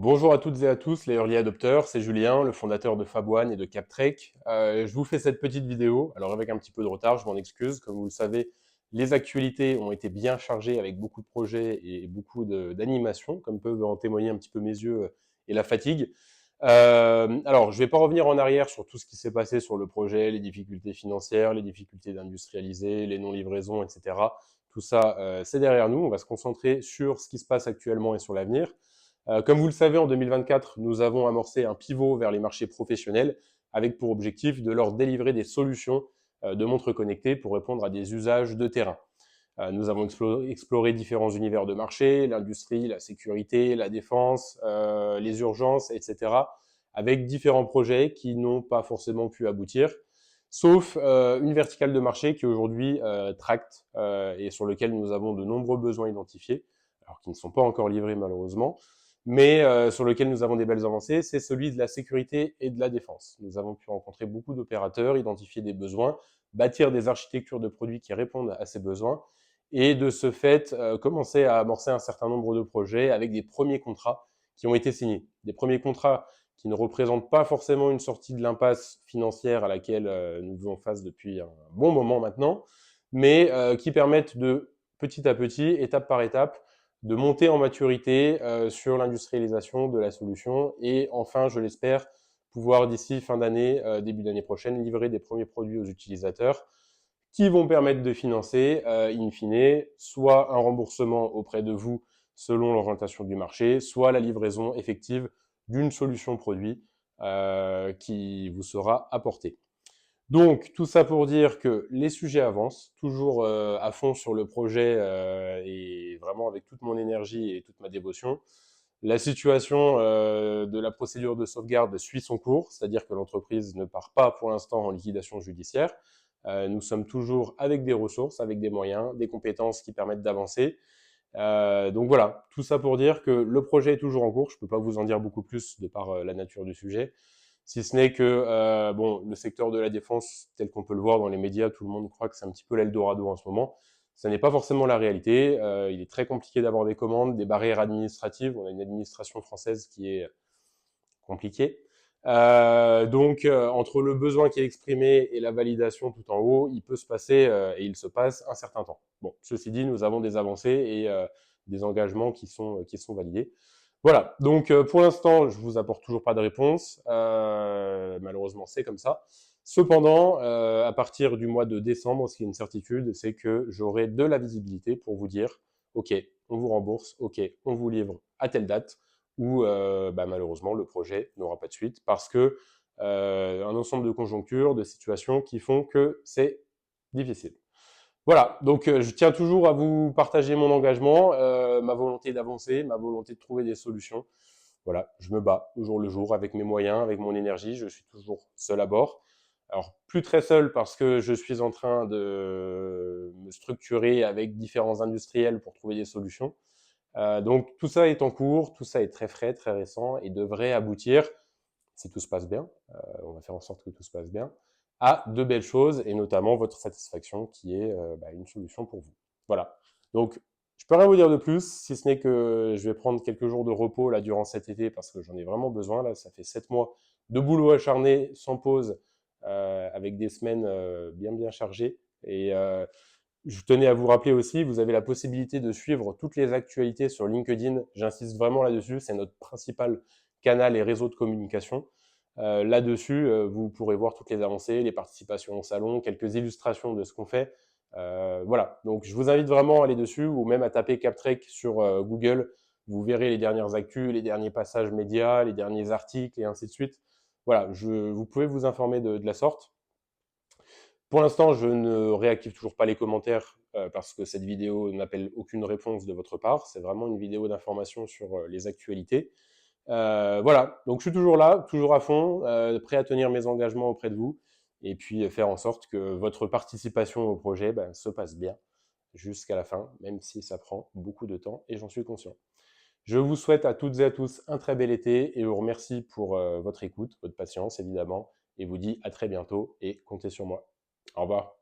Bonjour à toutes et à tous, les early adopters, c'est Julien, le fondateur de Fab1 et de Captrek. Je vous fais cette petite vidéo, alors avec un petit peu de retard, je m'en excuse. Comme vous le savez, les actualités ont été bien chargées avec beaucoup de projets et beaucoup d'animations, comme peuvent en témoigner un petit peu mes yeux et la fatigue. Alors, je ne vais pas revenir en arrière sur tout ce qui s'est passé sur le projet, les difficultés financières, les difficultés d'industrialiser, les non-livraisons, etc. Tout ça, c'est derrière nous. On va se concentrer sur ce qui se passe actuellement et sur l'avenir. Comme vous le savez, en 2024, nous avons amorcé un pivot vers les marchés professionnels avec pour objectif de leur délivrer des solutions de montres connectées pour répondre à des usages de terrain. Nous avons exploré différents univers de marché, l'industrie, la sécurité, la défense, les urgences, etc., avec différents projets qui n'ont pas forcément pu aboutir, sauf une verticale de marché qui aujourd'hui tracte et sur lequel nous avons de nombreux besoins identifiés, alors qui ne sont pas encore livrés malheureusement, mais sur lequel nous avons des belles avancées, c'est celui de la sécurité et de la défense. Nous avons pu rencontrer beaucoup d'opérateurs, identifier des besoins, bâtir des architectures de produits qui répondent à ces besoins, et de ce fait, commencer à amorcer un certain nombre de projets avec des premiers contrats qui ont été signés. Des premiers contrats qui ne représentent pas forcément une sortie de l'impasse financière à laquelle nous faisons face depuis un bon moment maintenant, mais qui permettent de, petit à petit, étape par étape, de monter en maturité sur l'industrialisation de la solution et enfin, je l'espère, pouvoir d'ici fin d'année, début d'année prochaine, livrer des premiers produits aux utilisateurs qui vont permettre de financer, in fine, soit un remboursement auprès de vous selon l'orientation du marché, soit la livraison effective d'une solution produit qui vous sera apportée. Donc, tout ça pour dire que les sujets avancent, toujours à fond sur le projet et vraiment avec toute mon énergie et toute ma dévotion. La situation de la procédure de sauvegarde suit son cours, c'est-à-dire que l'entreprise ne part pas pour l'instant en liquidation judiciaire. Nous sommes toujours avec des ressources, avec des moyens, des compétences qui permettent d'avancer. Donc voilà, tout ça pour dire que le projet est toujours en cours. Je ne peux pas vous en dire beaucoup plus de par la nature du sujet. Si ce n'est que bon, le secteur de la défense, tel qu'on peut le voir dans les médias, tout le monde croit que c'est un petit peu l'Eldorado en ce moment. Ça n'est pas forcément la réalité. Il est très compliqué d'avoir des commandes, des barrières administratives. On a une administration française qui est compliquée. Donc, entre le besoin qui est exprimé et la validation tout en haut, il peut se passer et il se passe un certain temps. Bon, ceci dit, nous avons des avancées et des engagements qui sont validés. Voilà, donc pour l'instant, je vous apporte toujours pas de réponse. Malheureusement, c'est comme ça. Cependant, à partir du mois de décembre, ce qui est une certitude, c'est que j'aurai de la visibilité pour vous dire, OK, on vous rembourse, OK, on vous livre à telle date, ou malheureusement, le projet n'aura pas de suite parce que un ensemble de conjonctures, de situations qui font que c'est difficile. Voilà, donc je tiens toujours à vous partager mon engagement, ma volonté d'avancer, ma volonté de trouver des solutions. Voilà, je me bats au jour le jour avec mes moyens, avec mon énergie, je suis toujours seul à bord. Alors, plus très seul parce que je suis en train de me structurer avec différents industriels pour trouver des solutions. Donc, tout ça est en cours, tout ça est très frais, très récent et devrait aboutir, si tout se passe bien, on va faire en sorte que tout se passe bien, à de belles choses et notamment votre satisfaction qui est une solution pour vous. Voilà. Donc, je peux rien vous dire de plus, si ce n'est que je vais prendre quelques jours de repos là durant cet été parce que j'en ai vraiment besoin. Là, ça fait 7 mois de boulot acharné, sans pause, avec des semaines bien chargées. Et je tenais à vous rappeler aussi, vous avez la possibilité de suivre toutes les actualités sur LinkedIn. J'insiste vraiment là-dessus, c'est notre principal canal et réseau de communication. Là-dessus, vous pourrez voir toutes les avancées, les participations au salon, quelques illustrations de ce qu'on fait. Voilà, donc je vous invite vraiment à aller dessus ou même à taper Captrek sur Google. Vous verrez les dernières actus, les derniers passages médias, les derniers articles et ainsi de suite. Voilà, vous pouvez vous informer de la sorte. Pour l'instant, je ne réactive toujours pas les commentaires parce que cette vidéo n'appelle aucune réponse de votre part. C'est vraiment une vidéo d'information sur les actualités. Voilà, donc je suis toujours là, toujours à fond, prêt à tenir mes engagements auprès de vous et puis faire en sorte que votre participation au projet se passe bien jusqu'à la fin, même si ça prend beaucoup de temps et j'en suis conscient. Je vous souhaite à toutes et à tous un très bel été et vous remercie pour votre écoute, votre patience évidemment, et vous dis à très bientôt et comptez sur moi. Au revoir.